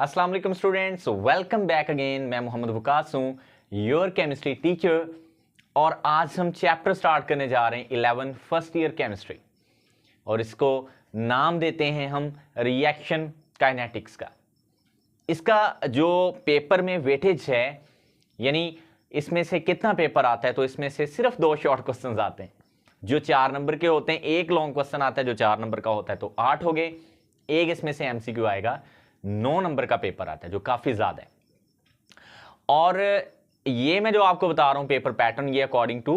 अस्सलाम वालेकुम students, welcome back again. मैं मोहम्मद वकास हूँ, योर केमिस्ट्री टीचर। और आज हम चैप्टर स्टार्ट करने जा रहे हैं 11 फर्स्ट ईयर केमिस्ट्री, और इसको नाम देते हैं हम रिएक्शन काइनेटिक्स का। इसका जो पेपर में वेटेज है, यानी इसमें से कितना पेपर आता है, तो इसमें से सिर्फ 2 शॉर्ट क्वेश्चंस आते हैं जो 4 नंबर के होते हैं। एक लॉन्ग क्वेश्चन आता है जो 4 नंबर का होता है, तो 8 हो गए। एक इसमें से एमसीक्यू आएगा, 9 नंबर का पेपर आता है जो काफी ज्यादा है। और ये मैं जो आपको बता रहा हूं पेपर पैटर्न, ये अकॉर्डिंग टू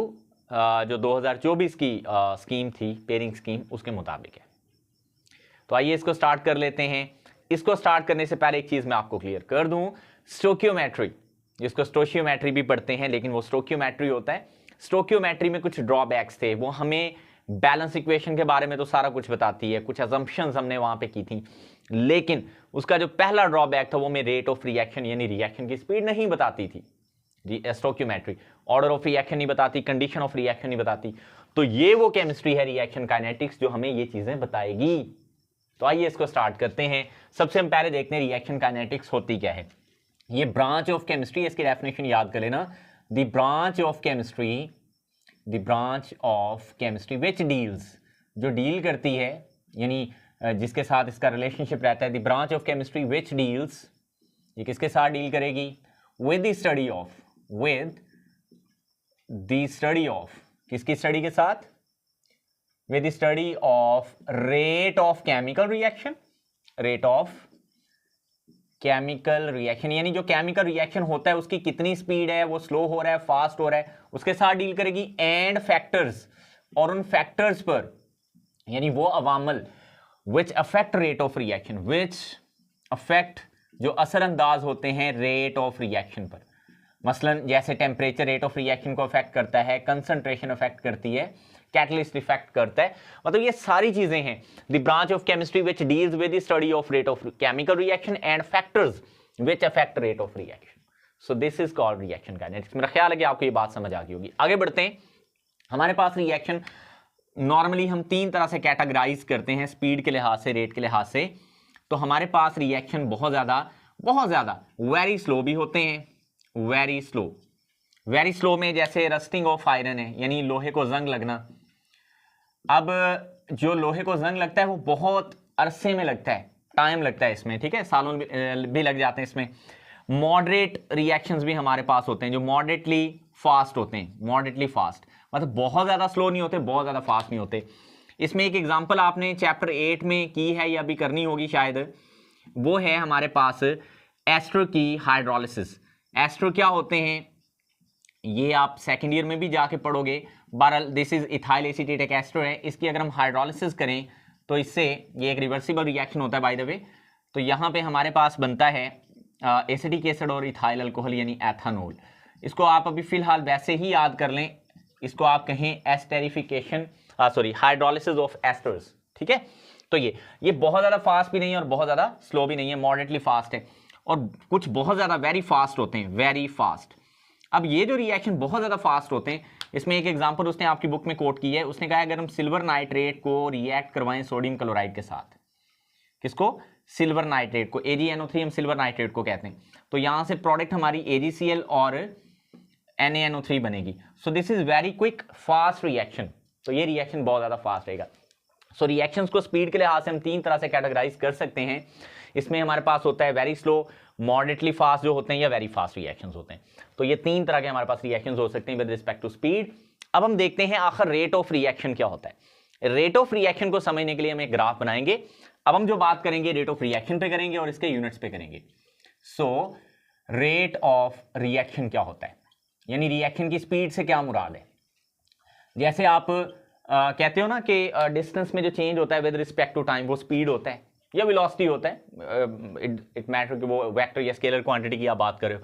जो 2024 की स्कीम थी, पेयरिंग स्कीम, उसके मुताबिक है। तो आइए इसको स्टार्ट कर लेते हैं। इसको स्टार्ट करने से पहले एक चीज मैं आपको क्लियर कर दूं, स्टोकियोमेट्री, जिसको स्टोशियोमेट्री भी पढ़ते हैं, लेकिन वो स्टोकियोमेट्री होता है। स्टोकियोमेट्री में कुछ ड्रॉबैक्स थे, वो हमें बैलेंस इक्वेशन के बारे में तो सारा कुछ बताती है, कुछ अजम्पशंस हमने वहां पे की थी, लेकिन उसका जो पहला ड्रॉबैक था वो में रेट ऑफ रिएक्शन यानी रिएक्शन की स्पीड नहीं बताती थी जी। स्टोकियोमेट्री ऑर्डर ऑफ रिएक्शन नहीं बताती, कंडीशन ऑफ रिएक्शन नहीं बताती। तो ये वो केमिस्ट्री है रिएक्शन काइनेटिक्स जो हमें ये चीजें बताएगी। तो आइए इसको स्टार्ट करते हैं। सबसे हम पहले देखते हैं रिएक्शन काइनेटिक्स होती क्या है। ये ब्रांच ऑफ केमिस्ट्री, इसकी डेफिनेशन याद कर लेना। The branch of chemistry, the branch of chemistry which deals, जो डील करती है, यानी जिसके साथ इसका रिलेशनशिप रहता है। The branch of chemistry which deals, ये किसके साथ डील करेगी? With the study of, with the study of, किसकी स्टडी के साथ? With the study of rate of chemical reaction, rate of chemical reaction, यानी जो केमिकल रिएक्शन होता है उसकी कितनी स्पीड है, वो स्लो हो रहा है, फास्ट हो रहा है, उसके साथ डील करेगी। एंड फैक्टर्स, और उन फैक्टर्स पर, यानी वो अवामल which affect rate of reaction, which affect, जो असरअंदाज होते हैं रेट ऑफ रिएक्शन पर। मसलन जैसे टेम्परेचर रेट ऑफ रिएक्शन को अफेक्ट करता है, कंसंट्रेशन अफेक्ट करती है, कैटलिस्ट इफेक्ट करता है। मतलब ये सारी चीजें हैं। The branch of chemistry which deals with the study of rate of chemical reaction and factors which affect rate of reaction. So this is called reaction kinetics. मेरा ख्याल है कि आपको ये बात समझ आ गई होगी। आगे बढ़ते हैं। हमारे पास रिएक्शन नॉर्मली हम 3 तरह से कैटेगराइज करते हैं, स्पीड के लिहाज से, रेट के लिहाज से। तो हमारे पास रिएक्शन बहुत ज्यादा वेरी स्लो भी होते हैं। वेरी स्लो में जैसे रस्टिंग ऑफ आयरन है, यानी लोहे को जंग लगना। अब जो लोहे को जंग लगता है वो बहुत अरसे में लगता है, टाइम लगता है इसमें, ठीक है, सालों भी लग जाते हैं इसमें। मॉडरेट रिएक्शंस भी हमारे पास होते हैं जो मॉडरेटली फास्ट होते हैं। मॉडरेटली फास्ट मतलब बहुत ज्यादा स्लो नहीं होते, बहुत ज्यादा फास्ट नहीं होते। इसमें एक एग्जांपल आपने चैप्टर 8 में की है या भी करनी होगी शायद, वो है हमारे पास एस्टर की हाइड्रोलिसिस। एस्टर क्या होते हैं ये आप सेकेंड ईयर में भी जाके पढ़ोगे। बहरहाल this is ethyl acetate ester है। इसकी अगर हम हाइड्रोलिसिस करें तो इससे ये एक रिवर्सिबल रिएक्शन होता है बाय द वे। तो यहाँ पे हमारे पास बनता है एसिटिक एसिड और इथाइल अल्कोहल यानी एथानॉल। इसको आप अभी फिलहाल वैसे ही याद कर लें, इसको आप कहें एस्टेरिफिकेशन, हाइड्रोलिसिस ऑफ एस्टर्स, ठीक है। तो ये बहुत ज्यादा फास्ट भी नहीं है और बहुत ज्यादा स्लो भी नहीं है, मॉडरेटली फास्ट है। और कुछ बहुत ज्यादा वेरी फास्ट होते हैं, वेरी फास्ट। अब ये जो रिएक्शन बहुत ज्यादा फास्ट होते हैं, इसमें एक एग्जांपल उसने आपकी बुक में कोट की है। उसने कहा अगर हम सिल्वर नाइट्रेट को रिएक्ट करवाएं सोडियम क्लोराइड के साथ, किसको? सिल्वर नाइट्रेट को, AgNO3 हम सिल्वर नाइट्रेट को कहते हैं। तो यहां से प्रोडक्ट हमारी AgCl और NaNO3 बनेगी। सो this is very quick fast reaction. तो ये रिएक्शन बहुत ज्यादा फास्ट रहेगा। सो रिएक्शंस को स्पीड के लिहाज से हम 3 तरह से कैटेगराइज कर सकते हैं। इसमें हमारे पास होता है वेरी स्लो, मॉडरेटली फास्ट जो होते हैं, या वेरी फास्ट रिएक्शंस होते हैं। तो ये 3 तरह के हमारे पास रिएक्शंस हो सकते हैं विद रिस्पेक्ट टू स्पीड। अब हम देखते हैं आखिर रेट ऑफ रिएक्शन क्या होता है। रेट ऑफ रिएक्शन को समझने के लिए हम एक ग्राफ बनाएंगे। अब हम जो बात करेंगे रेट ऑफ रिएक्शन पे करेंगे और इसके यूनिट्स पे करेंगे। सो रेट ऑफ रिएक्शन क्या होता है, यानी रिएक्शन की स्पीड से क्या मुराद है। जैसे आप कहते हो ना कि डिस्टेंस में जो चेंज होता है विद रिस्पेक्ट टू टाइम, वो स्पीड होता है या वेलोसिटी होता है। इट मैटर कि वो वेक्टर या स्केलर क्वांटिटी की आप बात कर रहे हो।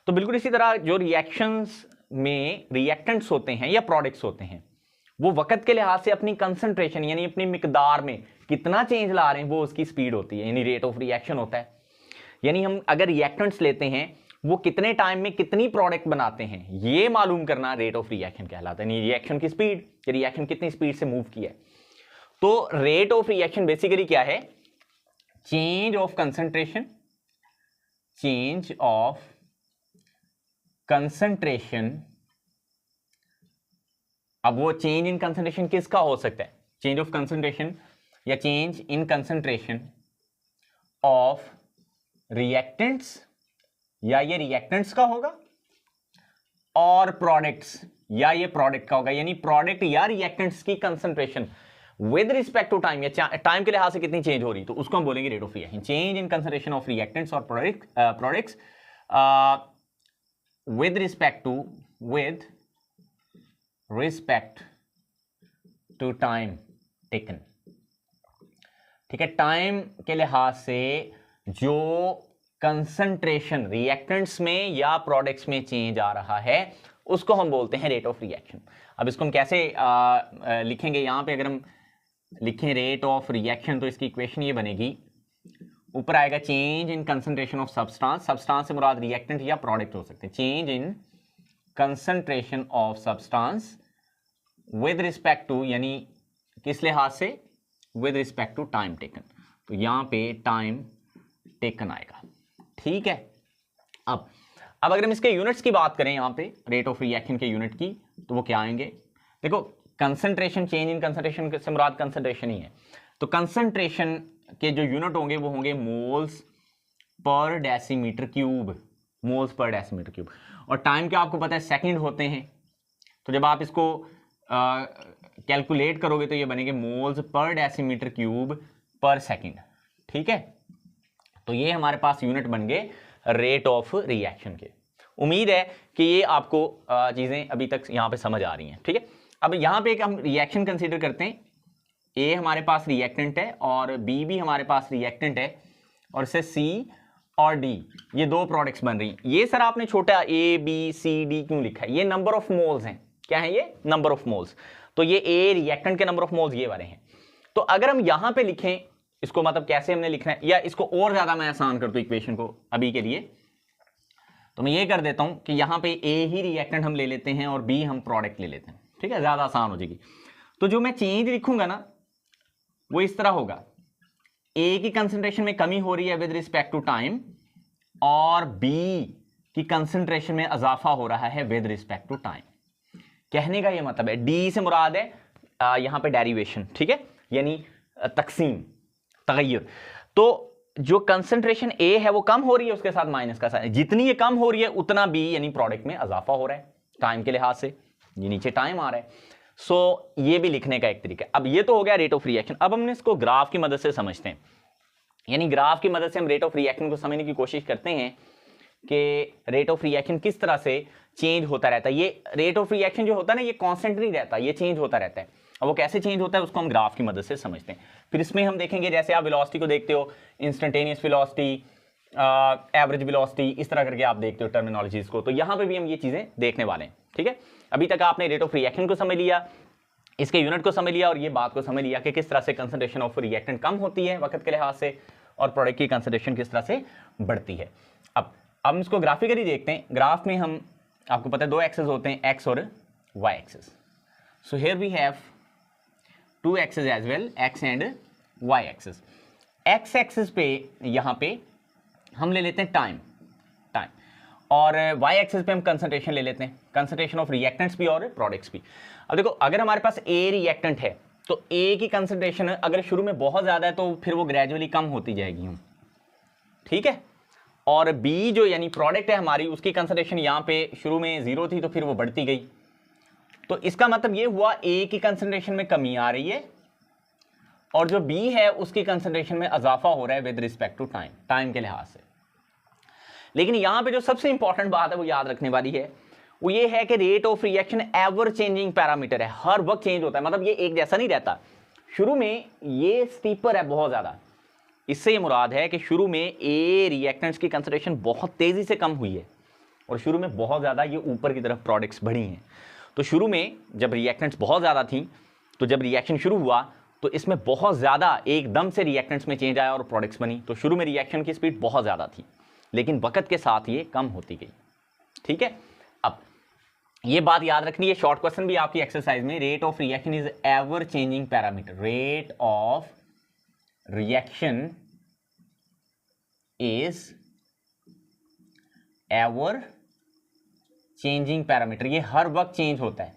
तो बिल्कुल इसी तरह जो रिएक्शंस में रिएक्टेंट्स होते हैं या प्रोडक्ट्स होते हैं, वो वक्त के लिहाज से अपनी कंसंट्रेशन यानी अपनी मिकदार में कितना चेंज ला रहे हैं, वो उसकी स्पीड होती है, यानी रेट ऑफ रिएक्शन होता है। यानी हम अगर रिएक्टेंट्स लेते हैं, वो कितने टाइम में कितनी प्रोडक्ट बनाते हैं, ये मालूम करना रेट ऑफ रिएक्शन कहलाता है। यानी रिएक्शन की स्पीड, रिएक्शन कितनी स्पीड से मूव किया है। तो रेट ऑफ रिएक्शन बेसिकली क्या है? Change of concentration change of concentration. अब वो चेंज इन कंसंट्रेशन किसका हो सकता है? चेंज ऑफ कंसंट्रेशन या change in concentration of reactants, या ये रिएक्टेंट्स का होगा, और प्रोडक्ट्स, या ये प्रोडक्ट का होगा। यानी प्रोडक्ट या रिएक्टेंट्स की concentration with respect to time, या टाइम के लिहाज से कितनी चेंज हो रही, तो उसको हम बोलेंगे rate of reaction. Change in concentration of reactants और products with respect to time taken. ठीक है, टाइम के लिहाज से जो कंसंट्रेशन रिएक्टेंट्स में या प्रोडक्ट्स में चेंज आ रहा है उसको हम बोलते हैं रेट ऑफ रिएक्शन। अब इसको हम कैसे लिखेंगे? यहां पे अगर हम लिखें रेट ऑफ रिएक्शन तो इसकी इक्वेशन ये बनेगी, ऊपर आएगा change in concentration of substance, substance से मुराद रिएक्टेंट या प्रोडक्ट हो सकते हैं। Change in concentration of substance with respect to, यानी किस लिहाज से? With respect to time taken. तो यहां पे टाइम टेकन आएगा। ठीक है, अब अगर हम इसके यूनिट्स की बात करें यहां पे रेट ऑफ रिएक्शन के यूनिट की, तो वो क्या आएंगे? देखो, कंसंट्रेशन, चेंज इन कंसंट्रेशन से मुराद कंसंट्रेशन ही है, तो कंसंट्रेशन के जो यूनिट होंगे वो होंगे moles per decimetre cube, moles per decimetre cube. और टाइम के आपको पता है सेकंड होते हैं, तो जब आप इसको कैलकुलेट करोगे तो ये बनेंगे मोल्स पर डेसीमीटर क्यूब पर सेकंड। ठीक है, तो ये हमारे पास यूनिट बन गए रेट ऑफ रिएक्शन के। उम्मीद है कि ये आपको चीजें अभी तक यहां पे समझ आ रही हैं। ठीक है, अब यहां पे एक हम रिएक्शन कंसीडर करते हैं। ए हमारे पास रिएक्टेंट है और बी भी हमारे पास रिएक्टेंट है, और इससे सी और डी ये दो प्रोडक्ट्स बन रही। ये सर आपने छोटा ए बी सी डी क्यों लिखा है? ये नंबर ऑफ मोल्स हैं। क्या है ये? Number of moles. तो ये ए रिएक्टेंट के नंबर ऑफ मोल्स ये वाले हैं। तो अगर हम यहां पे लिखें इसको, मतलब कैसे हमने लिखना है, या इसको और ज्यादा मैं आसान कर दूं इक्वेशन को अभी के लिए, तो मैं ये कर देता हूं कि यहां पे ए ही रिएक्टेंट हम ले लेते हैं और बी हम प्रोडक्ट ले लेते हैं। ठीक है, ज्यादा आसान हो जाएगी। तो जो मैं चेंज लिखूंगा ना वो इस तरह होगा, ए की कंसंट्रेशन में कमी हो रही है विद रिस्पेक्ट टू टाइम, और बी की कंसंट्रेशन में इजाफा हो रहा है विद रिस्पेक्ट टू टाइम। कहने का ये मतलब है, डी से मुराद है यहां पे डेरिवेशन। ठीक है, यानी तकसीम, तगय्युर। तो जो कंसंट्रेशन ए है वो कम हो रही है, उसके साथ माइनस का साइन, जितनी ये कम हो रही है उतना बी यानी प्रोडक्ट में इजाफा हो रहा है टाइम के लिहाज से। ये नीचे टाइम आ रहा है, सो ये भी लिखने का एक तरीका है। अब ये तो हो गया रेट ऑफ रिएक्शन। अब हम इसको ग्राफ की मदद से समझते हैं, यानी ग्राफ की मदद से हम रेट ऑफ रिएक्शन को समझने की कोशिश करते हैं कि रेट ऑफ रिएक्शन किस तरह से चेंज होता रहता है। ये रेट ऑफ रिएक्शन जो होता है ना, ये कांस्टेंट नहीं रहता, ये चेंज होता रहता है। अब वो कैसे चेंज होता है उसको हम ग्राफ की मदद से समझते हैं। फिर इसमें हम देखेंगे, जैसे आप वेलोसिटी को देखते हो, इंस्टेंटेनियस वेलोसिटी, एवरेज वेलोसिटी, इस तरह करके आप देखते हो टर्मिनोलॉजीज को, तो यहां पे भी हम ये चीजें देखने वाले हैं। ठीक है, अभी तक आपने रेट ऑफ रिएक्शन को समझ लिया, इसके यूनिट को समझ लिया, और ये बात को समझ लिया कि किस तरह से कंसंट्रेशन ऑफ रिएक्टेंट कम होती है वक्त के लिहाज से, और प्रोडक्ट की कंसंट्रेशन किस तरह से बढ़ती है। अब हम इसको ग्राफिकली देखते हैं। ग्राफ में हम, आपको पता है, दो एक्सेस होते हैं, एक्स और Y axis. So here we have two axes as well, X and Y axis. X axis पे यहां पे हम ले लेते हैं टाइम, और वाई एक्सेस पे हम कंसंट्रेशन ले लेते हैं, कंसंट्रेशन ऑफ रिएक्टेंट्स भी और प्रोडक्ट्स भी। अब देखो, अगर हमारे पास ए रिएक्टेंट है तो ए की कंसंट्रेशन अगर शुरू में बहुत ज्यादा है तो फिर वो ग्रेजुअली कम होती जाएगी। ठीक है, और बी जो यानी प्रोडक्ट है हमारी, उसकी कंसंट्रेशन यहाँ पे शुरू में 0 थी तो फिर वो बढ़ती गई। तो इसका मतलब ये हुआ ए की कंसंट्रेशन में कमी आ रही है, और जो बी है उसकी कंसंट्रेशन में इजाफा हो रहा है with respect to time, time के लिहाज से। लेकिन यहां पे जो सबसे इंपॉर्टेंट बात है वो याद रखने वाली है, वो ये है कि rate of reaction ever changing parameter है, हर वक्त चेंज होता है। मतलब ये एक जैसा नहीं रहता। शुरू में ये स्टीपर है बहुत ज्यादा, इससे ये मुराद है कि शुरू में ए रिएक्टेंट्स की कंसंट्रेशन बहुत तेजी से कम हुई है, और शुरू में बहुत ज्यादा ये ऊपर की तरफ प्रोडक्ट्स बढ़ी हैं। तो शुरू में जब रिएक्टेंट्स बहुत ज्यादा थी, तो जब रिएक्शन शुरू हुआ तो इसमें बहुत ज्यादा एकदम से रिएक्टेंट्स में चेंज आया और प्रोडक्ट्स बनी। तो शुरू में रिएक्शन की स्पीड बहुत ज्यादा थी, लेकिन वक्त के साथ ये कम होती गई। ठीक है, अब ये बात याद रखनी है, शॉर्ट क्वेश्चन भी आपकी एक्सरसाइज में, rate of reaction is ever changing parameter. Rate of reaction is ever changing parameter, ये हर वक्त चेंज होता है,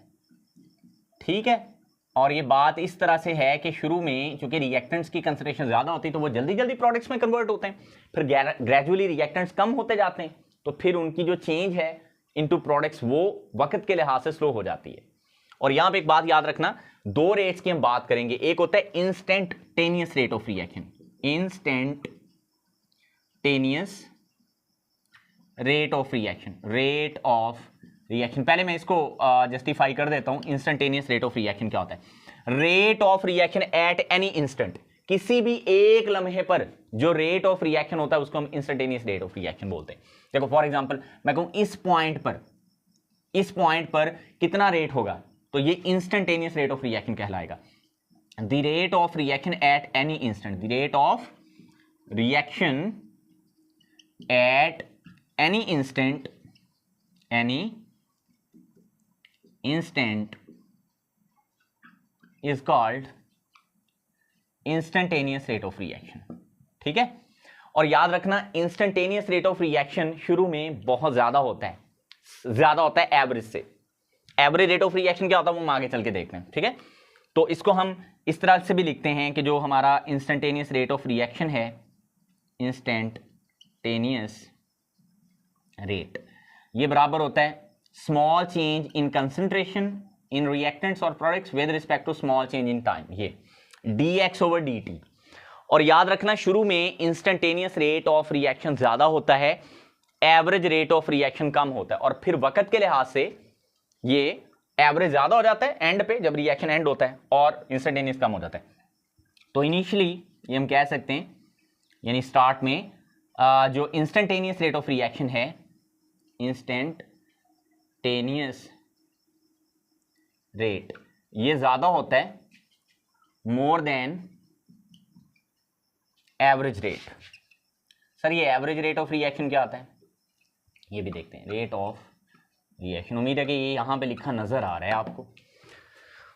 ठीक है। और ये बात इस तरह से है कि शुरू में चूंकि रिएक्टेंट्स की कंसंट्रेशन ज्यादा होती है तो वो जल्दी जल्दी प्रोडक्ट्स में कन्वर्ट होते हैं, फिर ग्रेजुअली रिएक्टेंट्स कम होते जाते हैं तो फिर उनकी जो चेंज है इनटू प्रोडक्ट्स वो वक्त के लिहाज से स्लो हो जाती है। और यहां पे एक बात याद रखना, दो रेट्स की हम बात करेंगे, एक होता है instantaneous rate of reaction, instantaneous rate of reaction, rate of reaction. पहले मैं इसको जस्टिफाई कर देता हूं, इंस्टेंटेनियस रेट ऑफ रिएक्शन क्या होता है। Rate of reaction at any instant, किसी भी एक लम्हे पर जो रेट ऑफ रिएक्शन होता है उसको हम इंस्टेंटेनियस रेट ऑफ रिएक्शन बोलते हैं। देखो फॉर एग्जांपल मैं कहूं इस पॉइंट पर कितना रेट होगा तो ये इंस्टेंटेनियस रेट ऑफ रिएक्शन कहलाएगा। The rate of reaction at any instant, the rate of reaction at any instant, any instant is called instantaneous rate of reaction, ठीक है। और याद रखना instantaneous rate of reaction शुरू में बहुत ज्यादा होता है एवरेज से। एवरेज रेट ऑफ रिएक्शन क्या होता है वो हम आगे चल के देखते हैं, ठीक है। तो इसको हम इस तरह से भी लिखते हैं कि जो हमारा इंस्टेंटेनियस रेट ऑफ रिएक्शन है, इंस्टेंटेनियस रेट, ये बराबर होता है small change in concentration in reactants और products with respect to small change in time, ये dx ओवर dt। और याद रखना शुरू में इंस्टेंटेनियस रेट ऑफ रिएक्शन ज्यादा होता है, एवरेज रेट ऑफ रिएक्शन कम होता है, और फिर वक्त के लिहाज से ये एवरेज ज्यादा हो जाता है एंड पे जब रिएक्शन एंड होता है और इंस्टेंटेनियस कम हो जाता है। तो इनिशियली ये हम कह सकते हैं, यानी स्टार्ट में जो इंस्टेंटेनियस रेट ऑफ रिएक्शन है, इंस्टेंटेनियस रेट, ये ज्यादा होता है more than average rate. Sir ये एवरेज रेट ऑफ रिएक्शन क्या आता है ये भी देखते हैं, रेट ऑफ रिएक्शन। उम्मीद है कि ये यहां पे लिखा नजर आ रहा है आपको।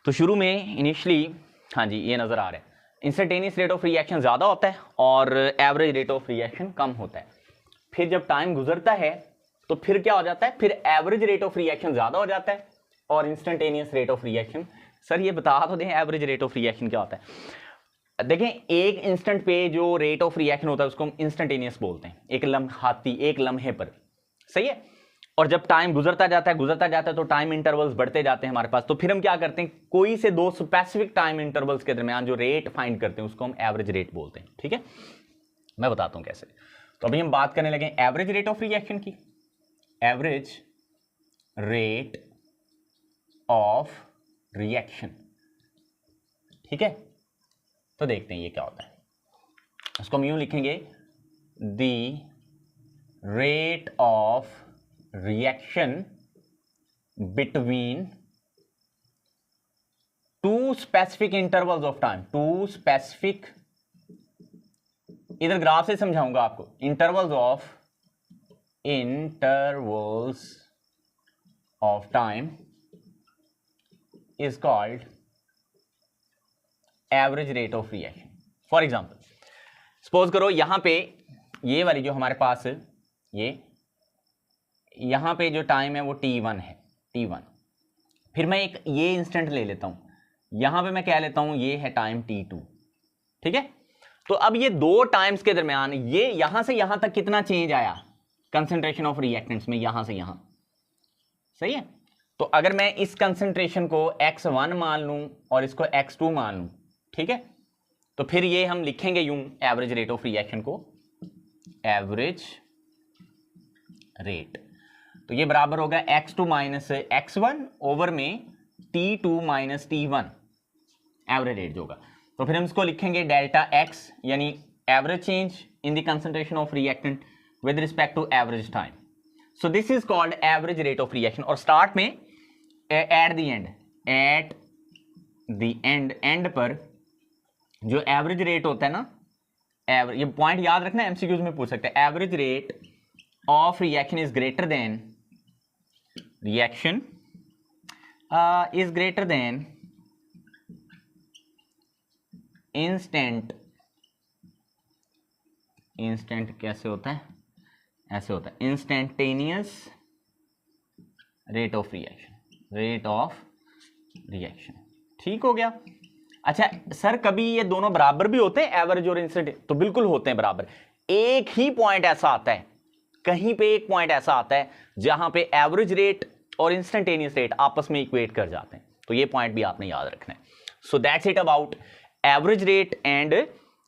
तो शुरू में इनिशियली, हाँ जी ये नजर आ रहा है, इंस्टेंटेनियस रेट ऑफ रिएक्शन ज्यादा होता है और एवरेज रेट ऑफ रिएक्शन कम होता है। फिर जब टाइम गुजरता है तो फिर क्या हो जाता है, फिर एवरेज रेट ऑफ रिएक्शन ज्यादा हो जाता है और instantaneous rate of reaction. Sir ये बता तो दें एवरेज रेट ऑफ रिएक्शन क्या होता है। देखें एक इंस्टेंट पे जो रेट ऑफ रिएक्शन होता है उसको हम इंस्टेंटेनियस बोलते हैं, एक लम्हाती, एक लम्हे पर, सही है। और जब टाइम गुजरता जाता है तो टाइम इंटरवल्स बढ़ते जाते हैं हमारे पास। तो फिर हम क्या करते हैं, कोई से दो स्पेसिफिक टाइम इंटरवल्स के दरमियान जो रेट फाइंड करते हैं उसको हम एवरेज रेट बोलते हैं, ठीक है। मैं बताता हूं कैसे। तो अभी हम बात करने लगे एवरेज रेट ऑफ रिएक्शन की, एवरेज रेट ऑफ रिएक्शन, ठीक है। तो देखते हैं ये क्या होता है। इसको हम यूं लिखेंगे, the rate of reaction between two specific intervals of time, two specific, इधर ग्राफ से समझाऊंगा आपको, intervals of time is called average rate of reaction. For example suppose करो यहां पे ये वाली जो हमारे पास ये यहां पे जो टाइम है वो t1 है, t1। फिर मैं एक ये इंस्टेंट ले लेता हूं, यहां पे मैं कह लेता हूं ये है टाइम t2, ठीक है। तो अब ये दो टाइम्स के दरमियान ये यहां से यहां तक कितना चेंज आया कंसंट्रेशन ऑफ रिएक्टेंट्स में, यहां से यहां, सही है। तो अगर मैं इस कंसंट्रेशन को x1 मान लूं और इसको x2 मान लूं, ठीक है, तो फिर ये हम लिखेंगे यूं एवरेज रेट ऑफ रिएक्शन को, एवरेज रेट। तो ये बराबर होगा x2 माइनस x1 ओवर में t2 minus t1, average rate जो होगा। तो फिर हम इसको लिखेंगे डेल्टा x, यानी average change in the concentration of reactant with respect to average time. So this is called average rate of reaction. और स्टार्ट में एट द एंड पर जो एवरेज रेट होता है ना, ये पॉइंट याद रखना, एमसीक्यूज में पूछ सकते हैं, average rate of reaction is greater than instant कैसे होता है, ऐसे होता है इंस्टेंटेनियस रेट ऑफ रिएक्शन। ठीक हो गया। अच्छा सर कभी ये दोनों बराबर भी होते हैं, एवरेज और इंस्टेंट? तो बिल्कुल होते हैं बराबर। एक ही पॉइंट ऐसा आता है, कहीं पे एक पॉइंट ऐसा आता है जहां पे एवरेज रेट और इंस्टेंटेनियस रेट आपस में इक्वेट कर जाते हैं, तो ये पॉइंट भी आपने याद रखना है। So that's it about average rate and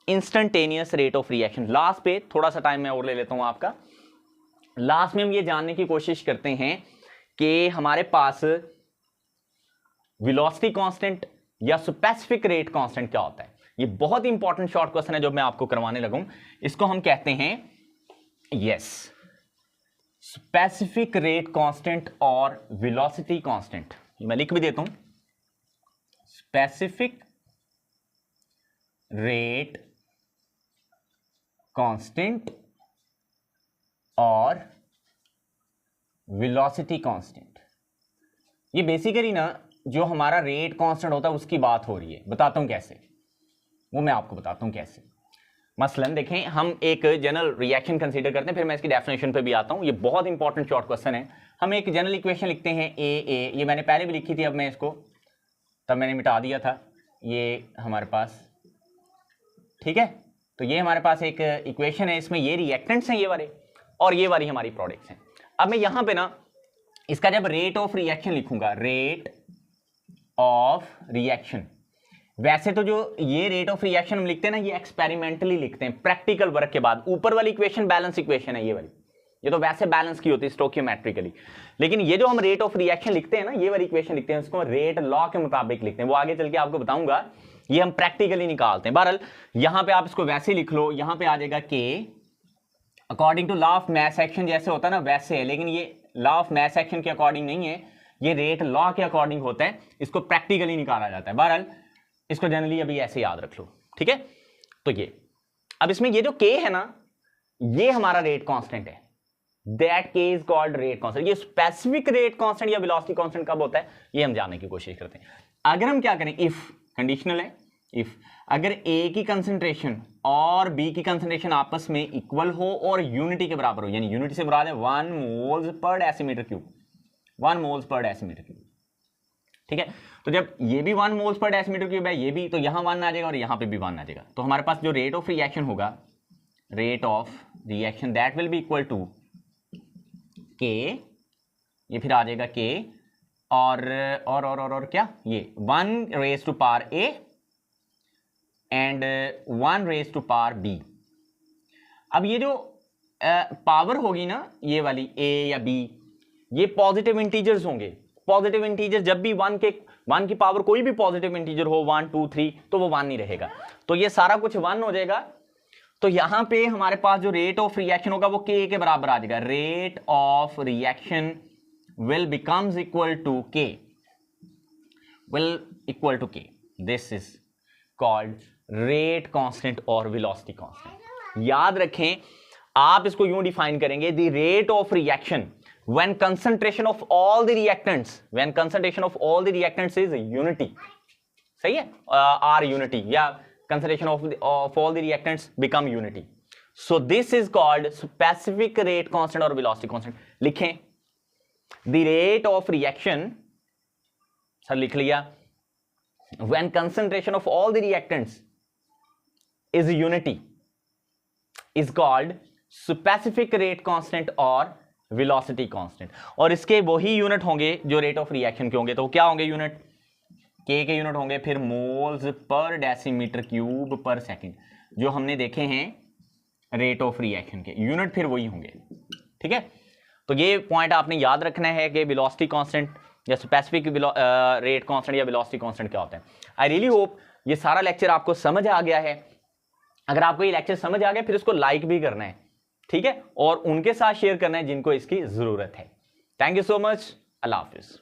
instantaneous rate of reaction. Last पे थोड़ा सा टाइम मैं और ले लेता हूं आपका। लास्ट में हम ये जानने की कोशिश करते हैं कि हमारे पास वेलोसिटी कांस्टेंट या स्पेसिफिक रेट कांस्टेंट क्या होता है। ये बहुत इंपॉर्टेंट शॉर्ट क्वेश्चन है जो मैं आपको करवाने लगूं। इसको हम कहते हैं स्पेसिफिक रेट कांस्टेंट और वेलोसिटी कांस्टेंट। मैं लिख भी देता हूं, स्पेसिफिक रेट कांस्टेंट और वेलोसिटी कांस्टेंट। ये बेसिकली ना जो हमारा रेट कांस्टेंट होता है उसकी बात हो रही है। बताता हूं कैसे, वो मैं आपको बताता हूं कैसे। मसलन देखें, हम एक जनरल रिएक्शन कंसीडर करते हैं, फिर मैं इसकी डेफिनेशन पे भी आता हूं। ये बहुत इंपॉर्टेंट शॉर्ट क्वेश्चन है। हम एक जनरल इक्वेशन लिखते हैं ए, ये मैंने पहले भी लिखी थी, अब मैं इसको तब मैंने मिटा दिया था। ये हमारे पास ठीक है, तो ये हमारे पास एक इक्वेशन है, इसमें ये रिएक्टेंट्स हैं ये वाले और ये वाली हमारी प्रोडक्ट्स हैं। अब मैं यहां पे ना इसका जब रेट ऑफ रिएक्शन लिखूंगा, रेट ऑफ रिएक्शन, वैसे तो जो ये रेट ऑफ रिएक्शन हम लिखते हैं ना, ये एक्सपेरिमेंटली लिखते हैं प्रैक्टिकल वर्क के बाद। ऊपर वाली इक्वेशन बैलेंस इक्वेशन है ये वाली, ये तो वैसे बैलेंस की होती है स्टोकियोमेट्रिकली। लेकिन ये जो हम रेट ऑफ रिएक्शन लिखते हैं ना, ये वाली इक्वेशन लिखते हैं, उसको रेट लॉ के मुताबिक लिखते हैं। वो आगे चल के आपको बताऊंगा, ये हम प्रैक्टिकली निकालते हैं। बहरहाल यहां पे आप इसको वैसे लिख लो, यहां पे आ जाएगा के according to law of mass action, जैसे होता है ना वैसे है, लेकिन ये लॉ ऑफ मास एक्शन के अकॉर्डिंग नहीं है, ये रेट लॉ के अकॉर्डिंग होता है। इसको प्रैक्टिकली निकाला जाता है। बहरहाल इसको जनरली अभी ऐसे याद रख लो, ठीक है। तो ये अब इसमें ये जो के है ना, ये हमारा रेट कांस्टेंट है, दैट के इज कॉल्ड रेट कांस्टेंट। ये स्पेसिफिक रेट कांस्टेंट या वेलोसिटी कांस्टेंट कब होता है, ये हम जानने की कोशिश करते हैं। अगर हम क्या करें, इफ कंडीशनल है, इफ अगर ए की कंसंट्रेशन और बी की कंसंट्रेशन आपस में इक्वल हो और यूनिटी के बराबर हो, यानी यूनिटी से मुराद है 1 moles per decimetre cube, 1 moles per decimetre cube, ठीक है। तो जब ये भी 1 मोल्स पर डेसीमीटर क्यूब है, ये भी, तो यहां 1 आ जाएगा और यहां पे भी 1 आ जाएगा। तो हमारे पास जो रेट ऑफ रिएक्शन होगा, rate of reaction that will be equal to K, ये फिर आ जाएगा के और क्या, ये 1 raise to power A and 1 raise to power B. अब ये जो पावर होगी ना, ये वाली ए या बी, ये पॉजिटिव इंटीजर्स होंगे। पॉजिटिव इंटीजर जब भी 1 की पावर कोई भी पॉजिटिव इंटीजर हो, 1 2 3, तो वो 1 नहीं रहेगा, तो ये सारा कुछ 1 हो जाएगा। तो यहां पे हमारे पास जो रेट ऑफ रिएक्शन होगा वो के के बराबर आ जाएगा। Rate of reaction will becomes equal to K, will equal to K. This is called rate constant और velocity constant. याद रखें, आप इसको यूं डिफाइन करेंगे, the rate of reaction when concentration of all the reactants, when concentration of all the reactants is unity, सही है, are unity, या concentration of all the reactants become unity. So this is called specific rate constant और velocity constant. लिखें, the rate of reaction, sir लिख लिया, when concentration of all the reactants is unity is called specific rate constant और velocity constant. और इसके वही unit होंगे जो रेट ऑफ रिएक्शन के होंगे। तो क्या होंगे यूनिट, के यूनिट होंगे फिर मोल्स पर डेसीमीटर क्यूब पर सेकंड, जो हमने देखे हैं रेट ऑफ रिएक्शन के यूनिट, फिर वही होंगे, ठीक है। तो ये पॉइंट आपने याद रखना है कि वेलोसिटी कांस्टेंट या स्पेसिफिक रेट कांस्टेंट या वेलोसिटी कांस्टेंट क्या होता है। आई रियली होप ये सारा लेक्चर आपको समझ आ गया है। अगर आपको ये लेक्चर समझ आ गया, फिर इसको लाइक भी करना है, ठीक है, और उनके साथ शेयर करना है जिनको इसकी जरूरत है। Thank you so much, Allah Hafiz.